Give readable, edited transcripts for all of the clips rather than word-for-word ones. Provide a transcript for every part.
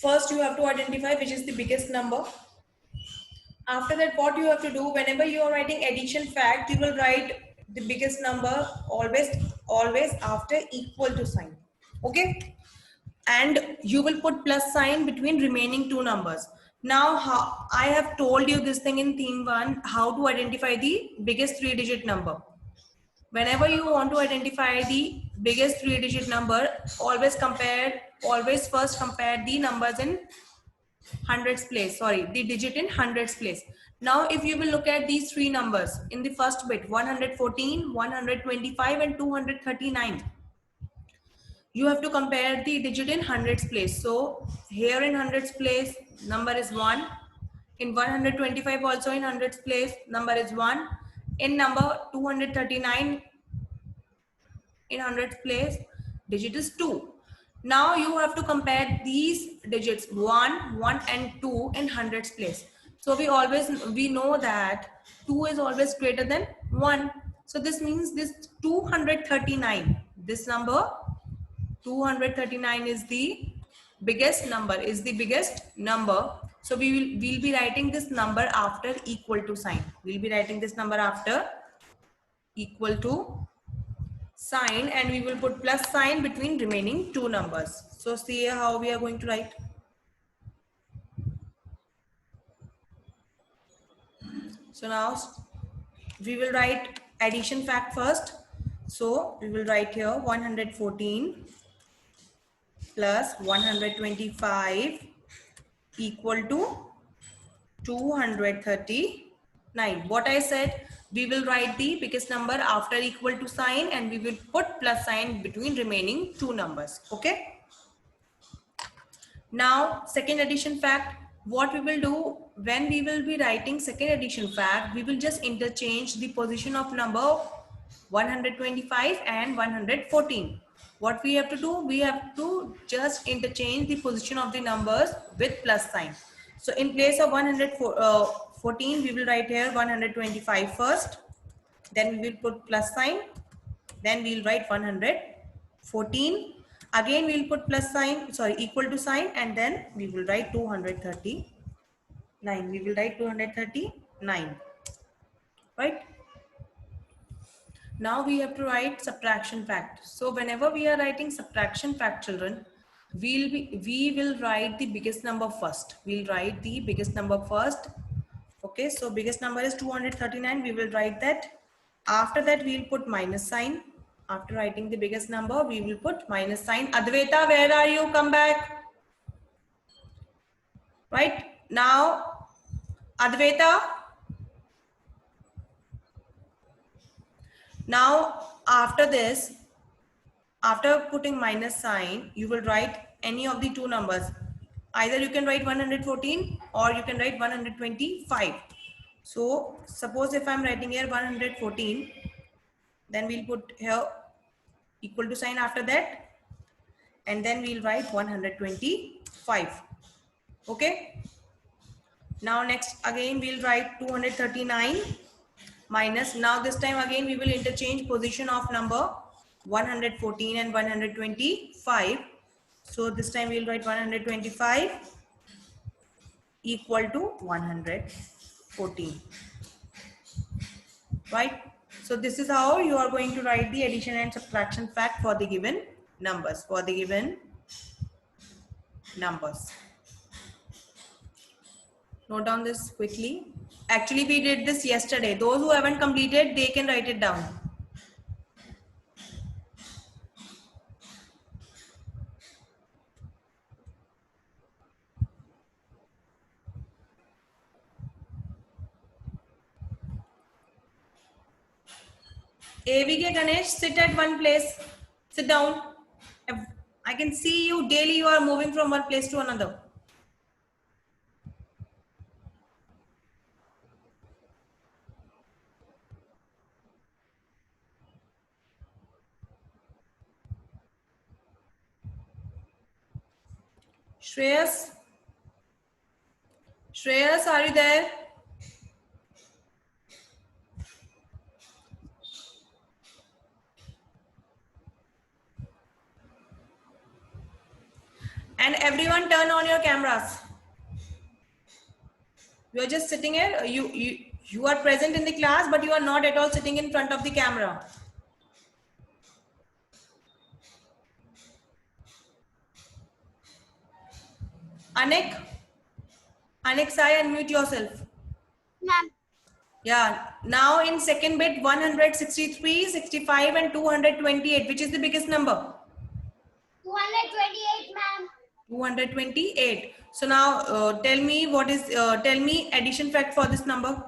First, you have to identify which is the biggest number. After that, what you have to do, whenever you are writing addition fact, you will write the biggest number always after equal to sign. Okay, and you will put plus sign between remaining two numbers. Now, how I have told you this thing in theme 1, how to identify the biggest 3-digit number. Whenever you want to identify the biggest 3-digit number, always first compare the numbers in hundreds place, sorry, the digit in hundreds place. Now if you will look at these three numbers in the first bit, 114, 125 and 239, you have to compare the digit in hundreds place. So here in hundreds place number is 1, in 125 also in hundreds place number is 1, in number 239 in hundreds place digit is 2. Now you have to compare these digits 1, 1 and 2 in hundreds place. So we know that 2 is always greater than 1. So this means this 239, this number 239 is the biggest number. So we'll be writing this number after equal to sign. We'll be writing this number after equal to sign, and we will put plus sign between remaining two numbers. So see how we are going to write. So now we will write addition fact first. So we will write here 114 plus 125 equal to 239. What I said, we will write the biggest number after equal to sign, and we will put plus sign between remaining two numbers. Okay. Now, second addition fact, what we will do when we will be writing second addition fact, we will just interchange the position of number 125 and 114. What we have to do, we have to just interchange the position of the numbers with plus sign. So in place of 114, we will write here 125 first, then we will put plus sign, then we will write 114. Again we will put plus sign, sorry, equal to sign, and then we will write 239. We will write 239, right? Now we have to write subtraction fact. So whenever we are writing subtraction fact, children, we will write the biggest number first. We'll write the biggest number first. Okay, so biggest number is 239. We will write that. After that, we'll put minus sign. After writing the biggest number, we will put minus sign. Advaita, where are you? Come back. Right now, Advaita. Now, after this, after putting minus sign, you will write any of the two numbers. Either you can write 114 or you can write 125. So suppose if I'm writing here 114, then we'll put here equal to sign after that, and then we'll write 125. Okay. Now next again we'll write 239 minus. Now this time again we will interchange position of number 114 and 125. So this time we'll write 125 equal to 114. Right? So this is how you are going to write the addition and subtraction fact for the given numbers. Note down this quickly. Actually, we did this yesterday. Those who haven't completed, they can write it down. AVK Ganesh, sit at one place. Sit down. I can see you daily. You are moving from one place to another. Shreyas, are you there? And everyone turn on your cameras. You are just sitting here. You are present in the class, but you are not at all sitting in front of the camera. Anik, Anik Sai, unmute yourself. Ma'am. Yeah. Now in second bit, 163, 65, and 228. Which is the biggest number? 228, ma'am. 228. So now tell me what is. Tell me addition fact for this number.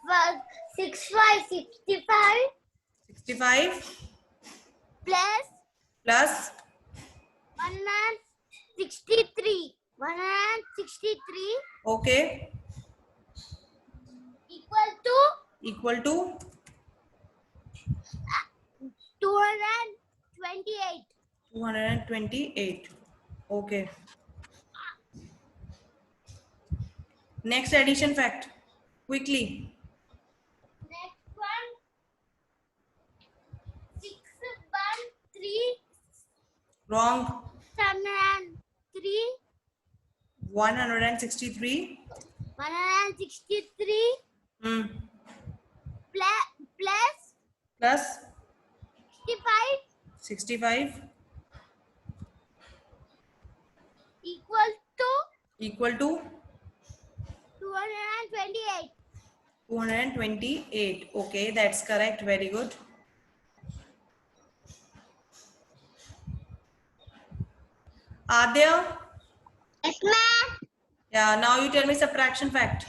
Was 6565 65 plus plus 163. 163 okay equal to equal to 228. 228. Okay. Next addition fact. Quickly. Next one, 613 Wrong. 703 163. 163 Hmm. plus Plus 65 65 equal to equal to 228. 228. Okay, that's correct. Very good. Adya? Yes, ma'am. Yeah, now you tell me subtraction fact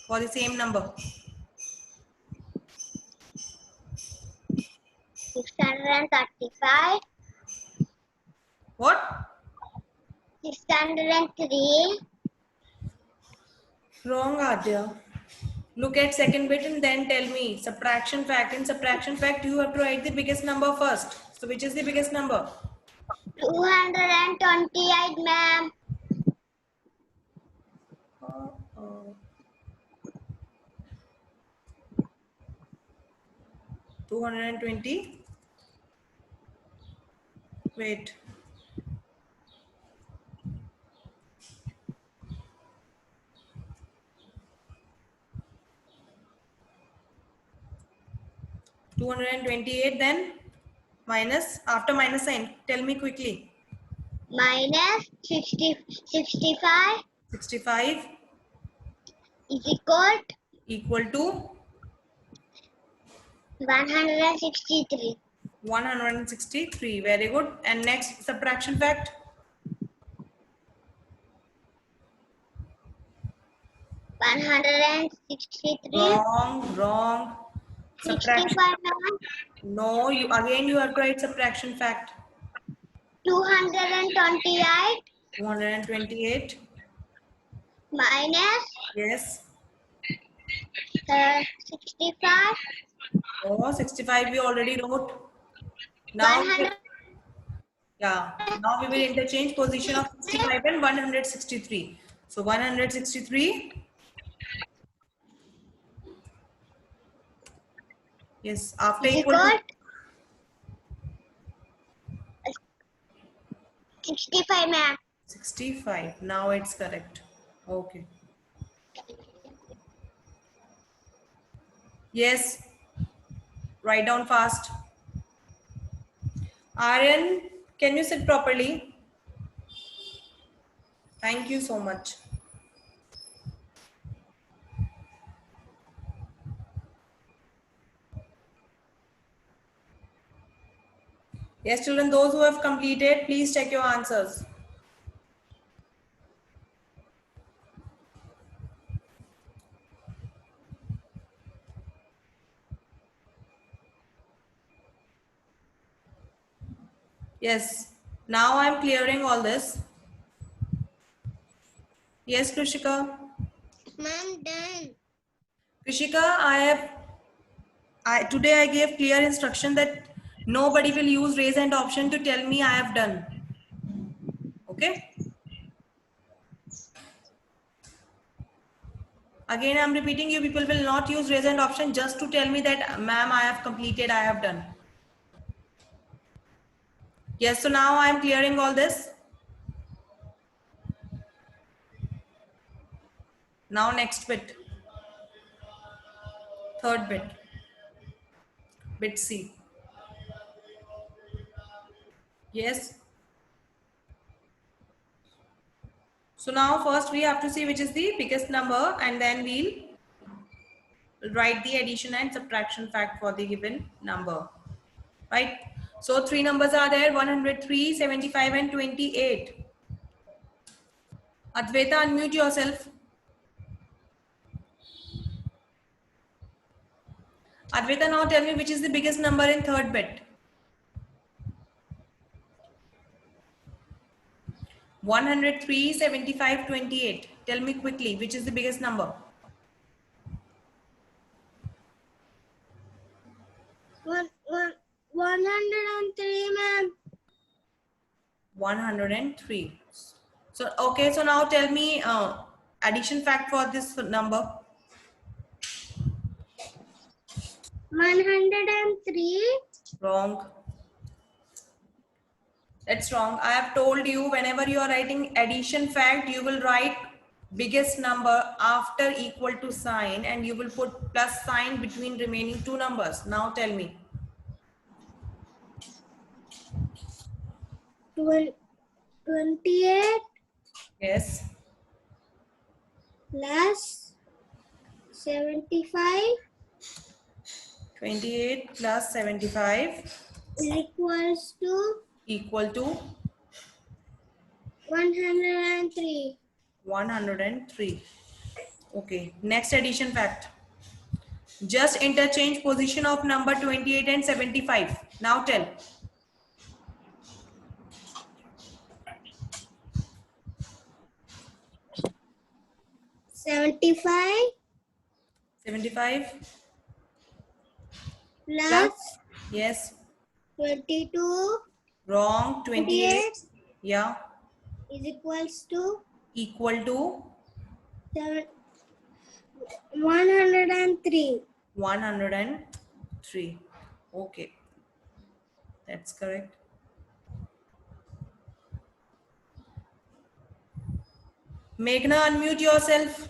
for the same number. 635, What? 603, Wrong, Adya. Look at second bit and then tell me subtraction fact. In subtraction fact, you have to write the biggest number first. So which is the biggest number? 228, ma'am. 220. Wait. $228, then minus, after minus sign, tell me quickly. Minus 65 65 is equal to 163. 163. Very good. And next subtraction fact. 163. Wrong. Subtraction. 65, No, you have to write subtraction fact. 228 228. minus Yes. 65. Oh, 65 we already wrote. Now, 100. yeah. Now we will interchange position of 65 and 163. So 163. Yes, after equal to 65, ma'am. 65. Now it's correct. Okay. Yes. Write down fast. Aryan, can you sit properly? Thank you so much. Yes, children, those who have completed, please check your answers. Yes, now I'm clearing all this. Yes, Krishika. Ma'am, done. Krishika, today I gave clear instruction that nobody will use raise hand option to tell me I have done. Okay. Again, I'm repeating, you people will not use raise hand option just to tell me that, ma'am, I have completed, I have done. Yes, so now I am clearing all this. Now next bit, third bit, bit C. Yes. So now first we have to see which is the biggest number, and then we'll write the addition and subtraction fact for the given number. Right? So three numbers are there: 103, 75 and 28. Advaita, unmute yourself. Advaita, now tell me which is the biggest number in third bit. 103, 75, 28. Tell me quickly which is the biggest number. One 103, ma'am. 103. So okay, so now tell me addition fact for this number. 103. Wrong. That's wrong. I have told you whenever you are writing addition fact, you will write biggest number after equal to sign, and you will put plus sign between remaining two numbers. Now tell me. 28 Yes. plus 75 28 plus 75 is equals to equal to 103. 103. Okay. Next addition fact. Just interchange position of number 28 and 75. Now tell. 75 75 plus plus. Yes. 22 Wrong. 28. Yeah. is equals to Equal to 103. 103. Okay. That's correct. Meghna, unmute yourself.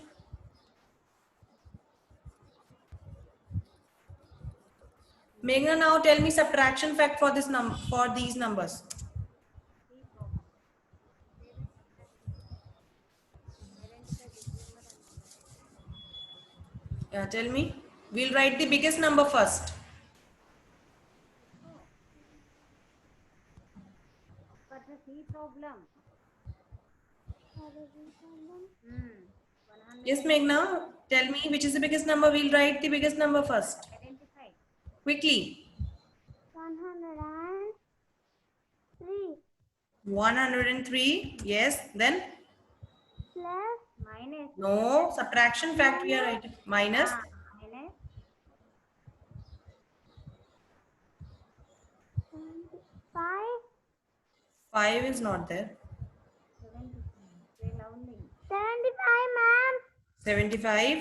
Meghna, now tell me subtraction fact for this for these numbers. Yeah, tell me. We'll write the biggest number first. For the C problem. Yes, Meghna, tell me which is the biggest number. We'll write the biggest number first. Identify. Quickly. 103 103. Yes. Then? plus Minus. No. Subtraction fact we are writing. Minus. Minus. 5 5 is not there. 75, ma'am, 75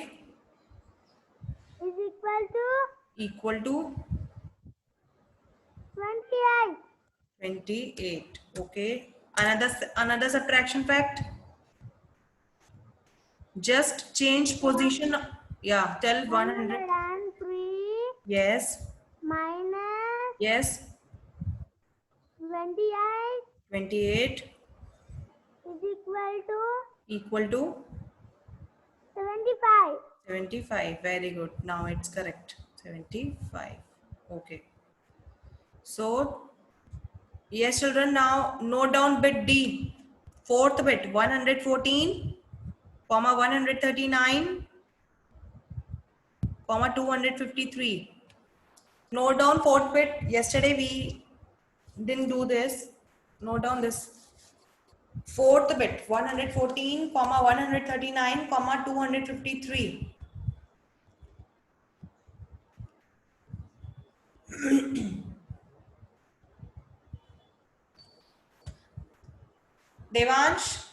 is equal to equal to 28. 28. Okay. Another subtraction fact. Just change position. Yeah. Tell 100. 103 Yes. minus Yes. 28 28 is equal to equal to 75. 75. Very good. Now it's correct. 75. Okay. So, yes, children, now note down bit D. Fourth bit, 114, comma 139, comma 253. Note down fourth bit. Yesterday we didn't do this. Note down this. Fourth bit, 114, comma 139, comma 253. Devansh,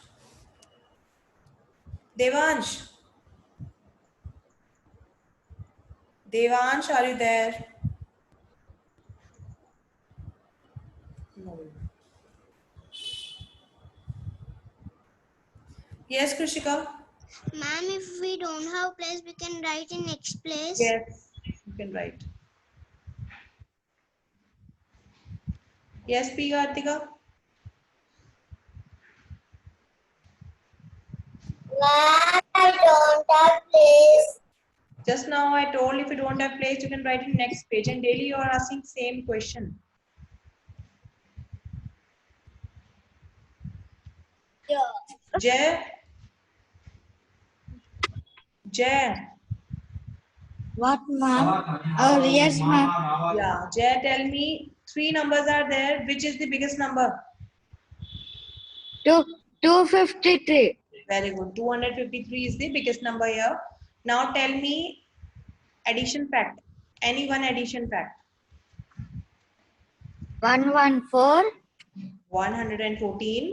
Devansh, Devansh, are you there? No. Yes, Krishika. Ma'am, if we don't have place, we can write in next place. Yes, you can write. Yes, P. Kartika. Ma'am, I don't have place. Just now I told if you don't have place, you can write in next page. And daily you are asking same question. Jay, Jay. What, ma'am? Oh, yes, ma'am. Yeah, Jay, tell me 3 numbers are there. Which is the biggest number? 253. Very good. 253 is the biggest number here. Now tell me addition fact. Any one addition fact. 114 114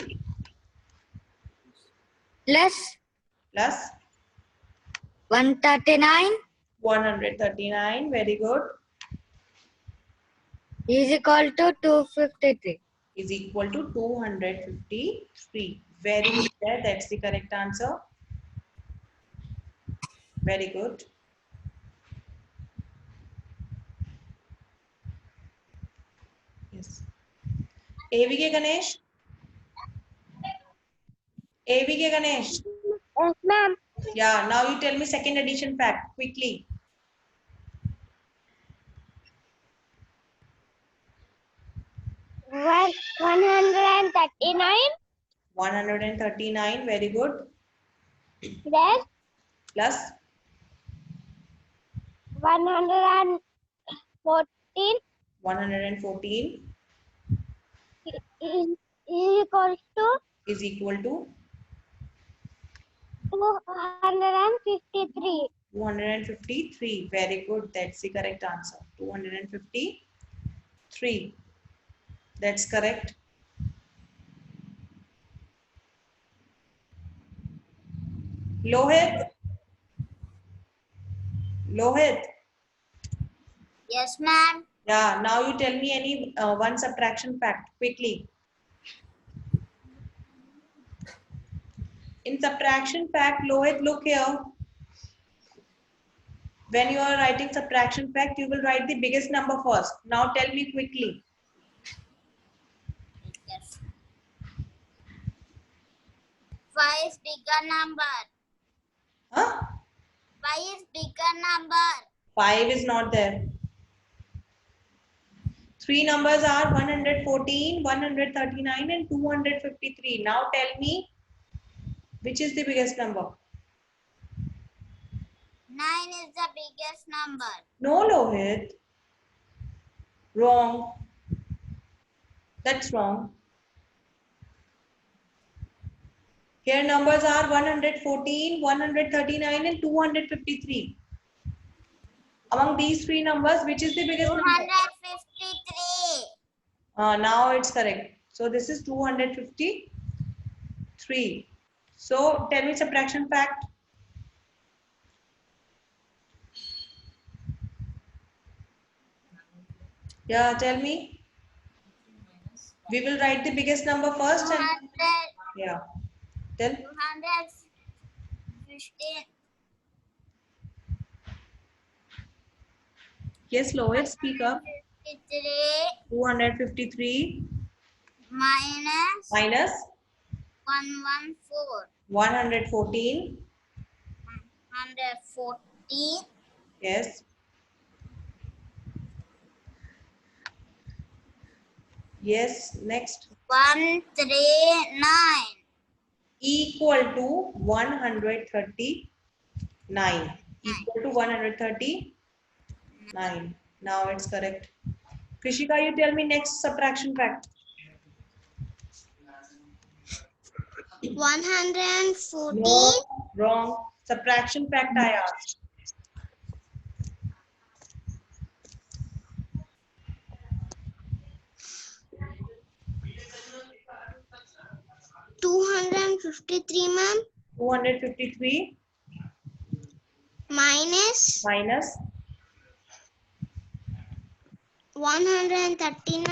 plus plus 139 139. Very good. is equal to 253. Is equal to 253. Very good there. That's the correct answer. Very good. Yes. AVK Ganesh. AVK Ganesh. Yes, ma'am. Yeah, now you tell me second addition fact quickly. One 139 139. Very good. plus Plus 114 114 is equal to is equal to 253. 253. Very good. That's the correct answer. 253. That's correct. Lohit. Lohit. Yes, ma'am. Yeah, now you tell me any one subtraction fact quickly. In subtraction fact, Lohit, look here. When you are writing subtraction fact, you will write the biggest number first. Now tell me quickly. Yes. 5 is bigger number. Huh? 5 is bigger number. 5 is not there. 3 numbers are 114, 139 and 253. Now tell me which is the biggest number? 9 is the biggest number. No, Lohit. Wrong. That's wrong. Here numbers are 114, 139 and 253. Among these 3 numbers, which is the biggest number? 253. Now it's correct. So this is 253. So tell me subtraction fact. Yeah, tell me. We will write the biggest number first and 200. yeah. Tell. 215. Yes, Lohit, speak up. 53 253 minus minus 114. 114. 114 Yes. Yes, next. 139. Equal to 139. Equal to 139. Now it's correct. Krishika, you tell me next subtraction fact. 114. No, wrong. Subtraction fact I asked. $253, ma'am. 253 Minus minus 139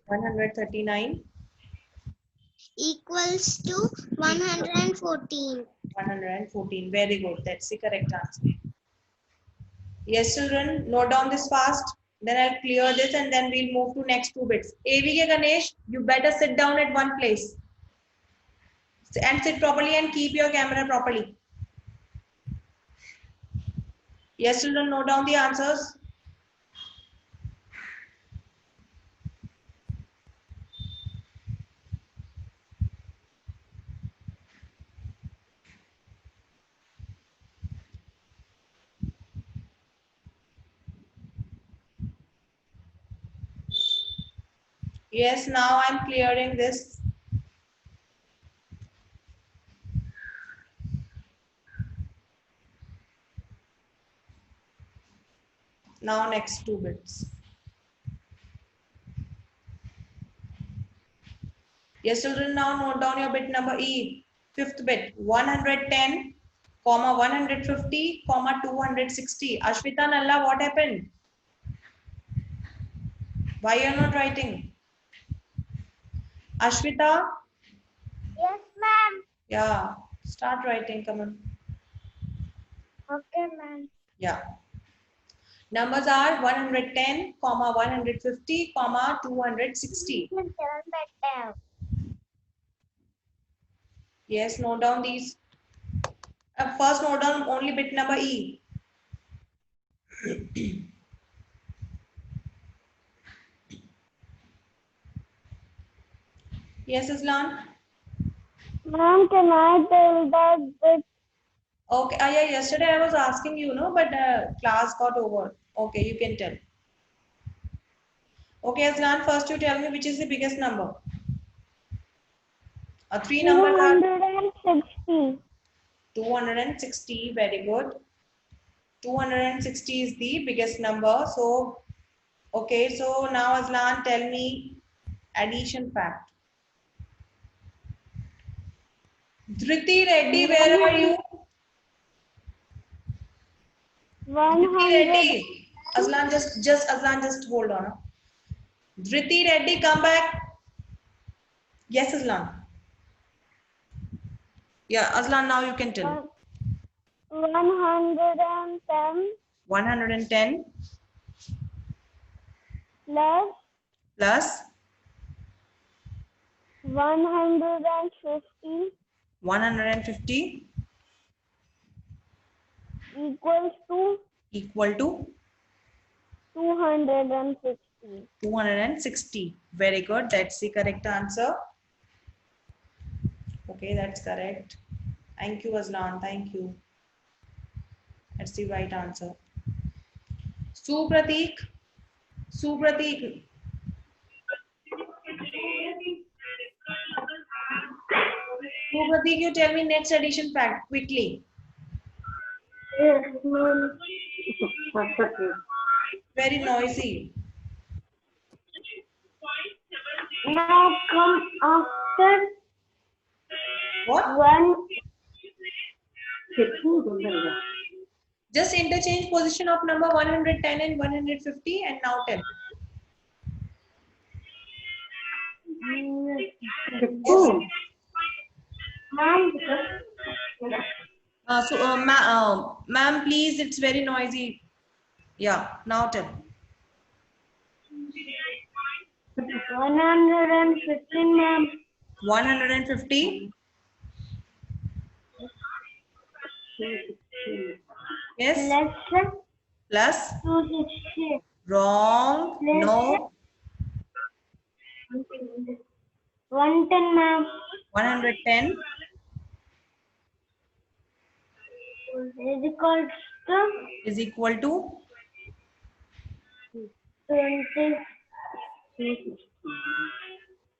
139 equals to 114. 114. Very good. That's the correct answer. Yes, children, note down this fast. Then I'll clear this and then we'll move to next two bits. AVK Ganesh, you better sit down at one place and sit properly and keep your camera properly. Yes, children, note down the answers. Yes, now I'm clearing this. Now next two bits. Yes, children, now note down your bit number E. Fifth bit, 110, comma 150, comma 260. Ashwita Nalla, what happened? Why you're not writing? Ashwita? Yes, ma'am. Yeah, start writing, come on. Okay, ma'am. Yeah. Numbers are 110, comma 150, comma 260. Yes, note down these. First note down only bit number E. Yes, Islan? Ma'am, can I tell that bit? Okay, yeah, yesterday I was asking you, no, but class got over. Okay, you can tell. Okay, Aslan, first you tell me which is the biggest number. Three numbers are 260. 260, very good. 260 is the biggest number. So, okay, so now Aslan, tell me addition fact. Dhriti Reddy, where are you? Dhriti 100. Reddy. Aslan, Aslan, just hold on. Dhriti Reddy, come back. Yes, Aslan. Yeah, Aslan, now you can tell. 110 110 plus plus 150 150 equals to equal to 260. 260. Very good. That's the correct answer. Okay, that's correct. Thank you, Aslan. Thank you. That's the right answer. Supratik. Supratik. Supratik, you tell me next addition fact quickly. Yes, ma'am. Very noisy. Now come after What? 1. Just interchange position of number 110 and 150 and now tell. Yes. Ma'am, Ma'am, please, it's very noisy. Yeah, now tell. 115, ma'am. 150. Yes. Plus Plus. 260. Wrong. Plus No. 110, ma'am. 110 Is equals to is equal to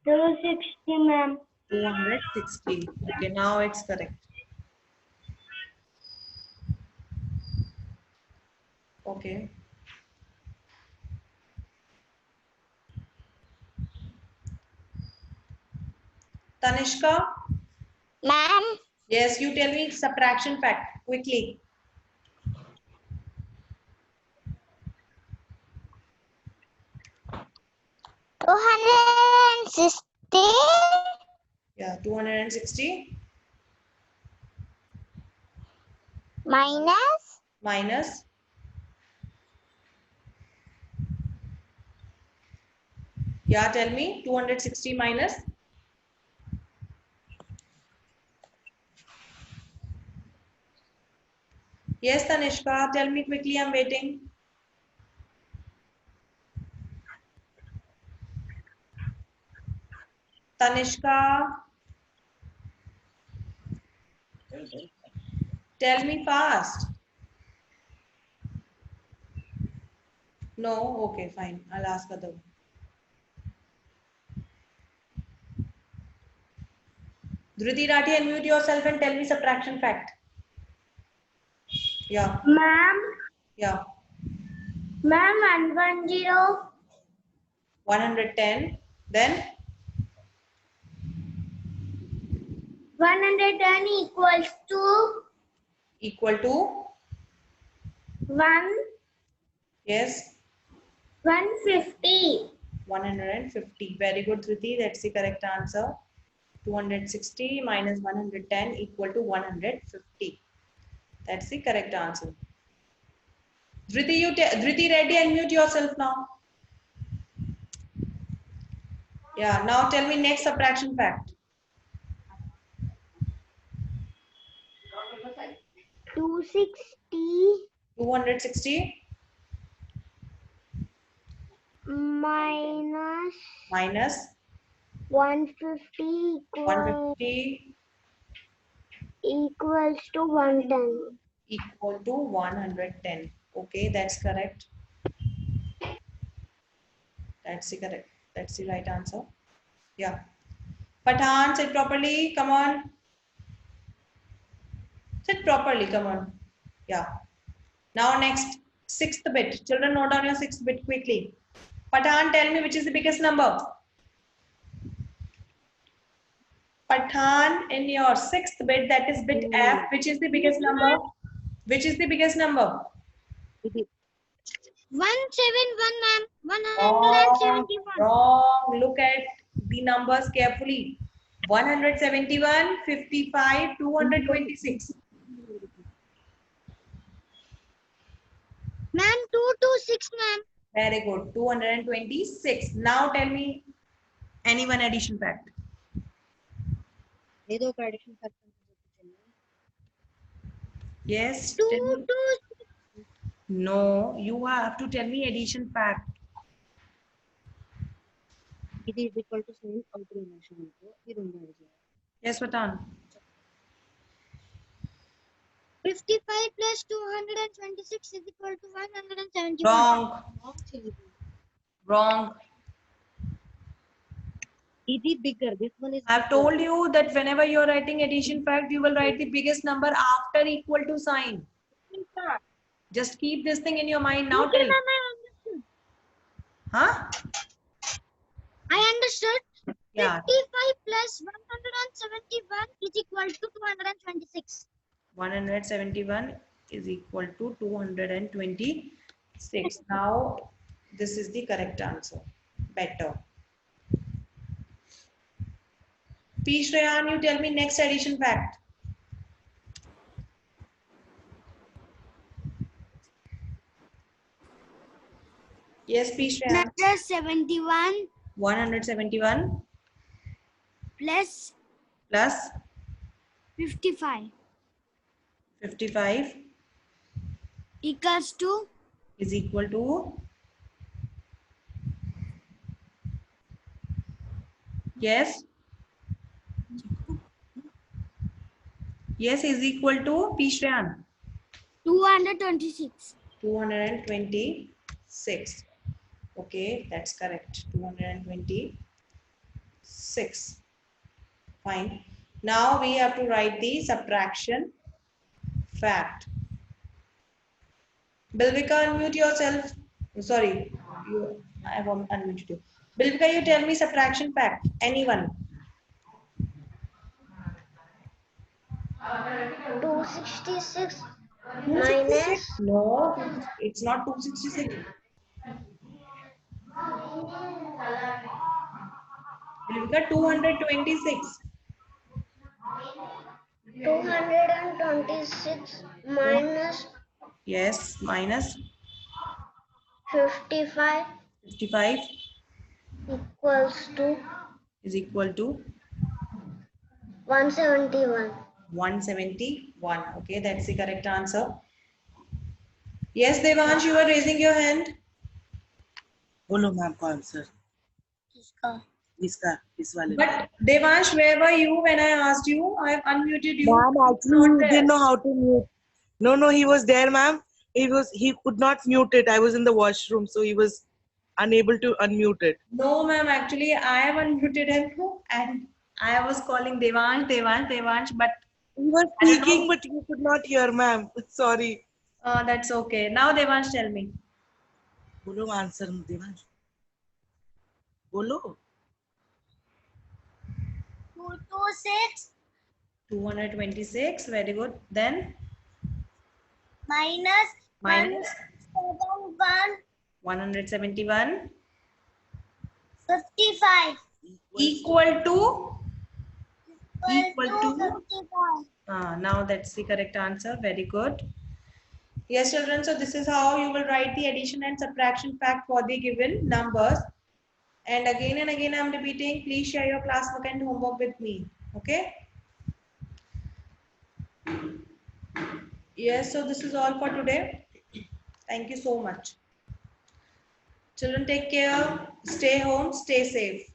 260, ma'am. 260. Okay, now it's correct. Okay. Tanishka, Ma'am, yes, you tell me subtraction fact quickly. 260 Yeah, 260 minus minus. Yeah, tell me. 260 minus. Yes, Tanishka, tell me quickly. I'm waiting. Tanishka, tell me fast. No? Okay, fine. I'll ask other. Dhriti Rathi, unmute yourself and tell me subtraction fact. Yeah, ma'am, yeah. 110 110. Then 110 equals to equal to. 1 Yes, 150. 150. Very good, Dhriti. That's the correct answer. 260 minus 110 equal to 150. That's the correct answer. Dhriti Reddy, unmute yourself now. Yeah, now tell me next subtraction fact. 260 260 minus minus 150 150 equals to 110. equal to 110. Okay, that's correct. That's the correct. That's the right answer. Yeah. Pathan, sit properly. Come on. Sit properly. Come on. Yeah. Now next, sixth bit. Children, note down your sixth bit quickly. Pathan, tell me which is the biggest number. Pathan, in your sixth bit, that is bit F, which is the biggest number? Which is the biggest number? 171, ma'am. Wrong, 171. wrong. Look at the numbers carefully. 171, 55, 226. Ma'am, 226, ma'am. Very good. 226. Now tell me any one addition fact. ఏదో ఒక addition factor Yes. Two, Tell me. two. No, you have to tell me addition fact. ఇది is equal to same అవుతుంది relation అనుకో ఈ రెండు add చేయాలి Yes, Patan. 55 plus 226 is equal to 171. Wrong. Wrong. ఇది bigger this one is I've told you that whenever you're writing addition fact, you will write the biggest number after equal to sign. Just keep this thing in your mind now. Okay, Tell. ma'am, I understood. Huh? I understood. Yeah. 55 plus 171 is equal to 226. 171 is equal to 226. Now, this is the correct answer. Better. P. Shreyan, you tell me next addition fact. Yes, P. Shreyan. 171 171 plus plus 55 55 equals to is equal to. Yes. Yes, is equal to P. Shreyan. 226. 226. Okay, that's correct. 226. Fine. Now we have to write the subtraction fact. Bilvika, unmute yourself. Sorry, I have unmuted you. Bilvika, you tell me subtraction fact. Anyone? 266 266? No, it's not 266. Bilvika, 226. 226 minus Yes, minus 55 55 equals to is equal to 171. 171. Okay, that's the correct answer. Yes, Devansh, you are raising your hand. बोलो ma'am का answer इसका इस वाले में But Devansh, where were you when I asked you? I have unmuted you. ma'am You were actually not he there. didn't know how to mute. No, he was there, ma'am. He could not mute it. I was in the washroom, so he was unable to unmute it. No, ma'am. Actually, I have unmuted him and I was calling Devansh, but He was I don't speaking, know. but you could not hear, ma'am. Sorry. That's okay. Now, Devansh, tell me. बोलो answer Devansh बोलो 226 226. Very good. Then minus minus 171 171 55 equal to. equal to 55. Now that's the correct answer. Very good. Yes, children. So this is how you will write the addition and subtraction fact for the given numbers. And again, I'm repeating. Please share your class book and homework with me. Okay. Yes. So this is all for today. Thank you so much. Children, take care. Stay home. Stay safe.